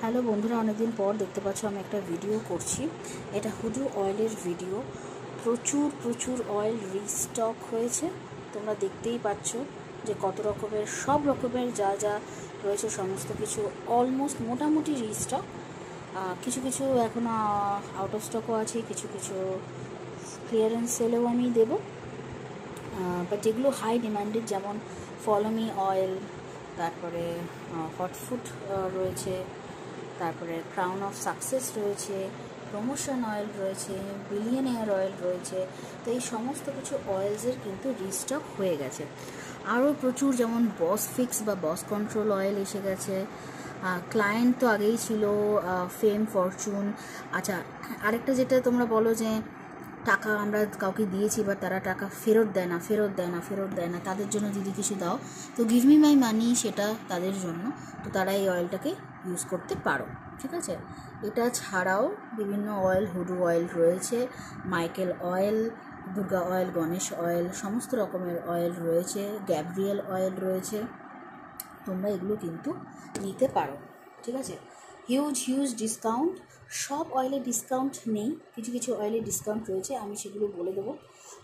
Hello বন্ধুরা, অনেকদিন পর দেখতে পাচ্ছ আমি একটা ভিডিও করছি। এটা হুডু অয়েলের ভিডিও। প্রচুর অয়েল রিস্টক হয়েছে। তোমরা দেখতেই পাচ্ছ যে কত রকমের, সব রকমের যা যা রয়েছে সমস্ত কিছু অলমোস্ট মোটামুটি রিস্টক। কিছু কিছু এখনও আউট অফ স্টকও আছে, কিছু কিছু ক্লিয়ারেন্স সেলেও আমি দেবো। বাট যেগুলো হাই ডিমান্ডেড, যেমন ফলোমি অয়েল, তারপরে হট ফুড রয়েছে, তারপরে ক্রাউন অফ সাকসেস রয়েছে, প্রমোশন অয়েল রয়েছে, বিলিয়নিয়ার অয়েল রয়েছে। তো এই সমস্ত কিছু অয়েলসের কিন্তু রিস্টক হয়ে গেছে। আরও প্রচুর, যেমন বস ফিক্স বা বস কন্ট্রোল অয়েল এসে গেছে। ক্লায়েন্ট তো আগেই ছিল, ফেম ফরচুন। আচ্ছা, আরেকটা যেটা তোমরা বলো যে টাকা আমরা কাউকে দিয়েছি বা তারা টাকা ফেরত দেয় না, তাদের জন্য দিদি কিছু দাও। তো গিভ মি মাই মানি, সেটা তাদের জন্য। তো তারা এই অয়েলটাকে ইউজ করতে পারো, ঠিক আছে। এটা ছাড়াও বিভিন্ন অয়েল, হুডু অয়েল রয়েছে, Michael oil, Durga oil, Ganesh oil, সমস্ত রকমের অয়েল রয়েছে, গ্যাব্রিয়েল অয়েল রয়েছে। তোমরা এগুলো কিন্তু নিতে পারো, ঠিক আছে। Huge discount. সব অয়েলে ডিসকাউন্ট নেই, কিছু কিছু অয়েলে ডিসকাউন্ট রয়েছে, আমি সেগুলো বলে দেবো।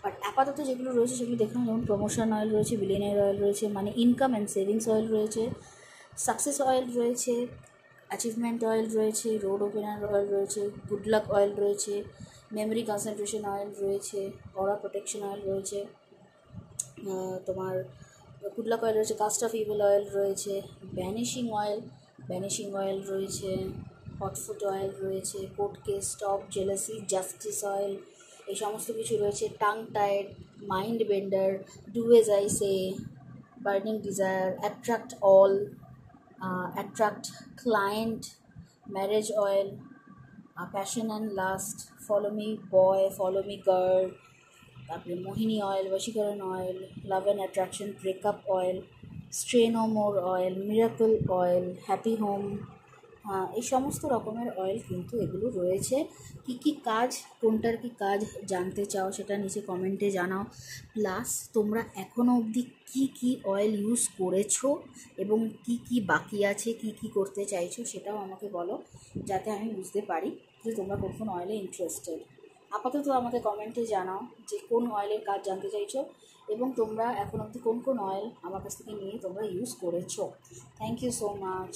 বাট আপাতত যেগুলো রয়েছে সেগুলো দেখুন। যেমন প্রমোশন অয়েল রয়েছে, বিলিয়নিয়ার অয়েল রয়েছে, মানে ইনকাম অ্যান্ড সেভিংস অয়েল রয়েছে, সাকসেস অয়েল রয়েছে, অ্যাচিভমেন্ট অয়েল রয়েছে, রোড ওপেনার অয়েল রয়েছে, গুড লাক অয়েল রয়েছে, মেমোরি কনসেন্ট্রেশন অয়েল রয়েছে, অরা প্রোটেকশন অয়েল রয়েছে, তোমার গুড লাক অয়েল রয়েছে, কাস্ট অফ ইভিল অয়েল রয়েছে, ভ্যানিশিং অয়েল রয়েছে, হটফুট অয়েল রয়েছে, court case, stop jealousy, justice oil, এই সমস্ত কিছু রয়েছে। Tongue tied, mind bender, do age I say, burning desire, attract all, attract client, marriage oil, passion and lust, follow me boy, follow me girl, তারপরে Mohini oil, বশীকরণ oil, love and attraction, breakup oil, stray no more oil, miracle oil, happy home. এই সমস্ত রকমের oil কিন্তু এগুলো রয়েছে। কি কাজ, কোনটার কি কাজ জানতে চাও সেটা নিচে কমেন্টে জানাও। প্লাস তোমরা এখনও অবধি কি অয়েল ইউজ করেছো এবং কি বাকি আছে, কি করতে চাইছো সেটাও আমাকে বলো, যাতে আমি বুঝতে পারি যে তোমরা কোন অয়েলে ইন্টারেস্টেড। আপাতত আমাকে কমেন্টে জানাও যে কোন অয়েলের কাজ জানতে চাইছো এবং তোমরা এখন অবধি কোন অয়েল আমার কাছ থেকে নিয়ে তোমরা ইউজ করেছো। Thank you so much.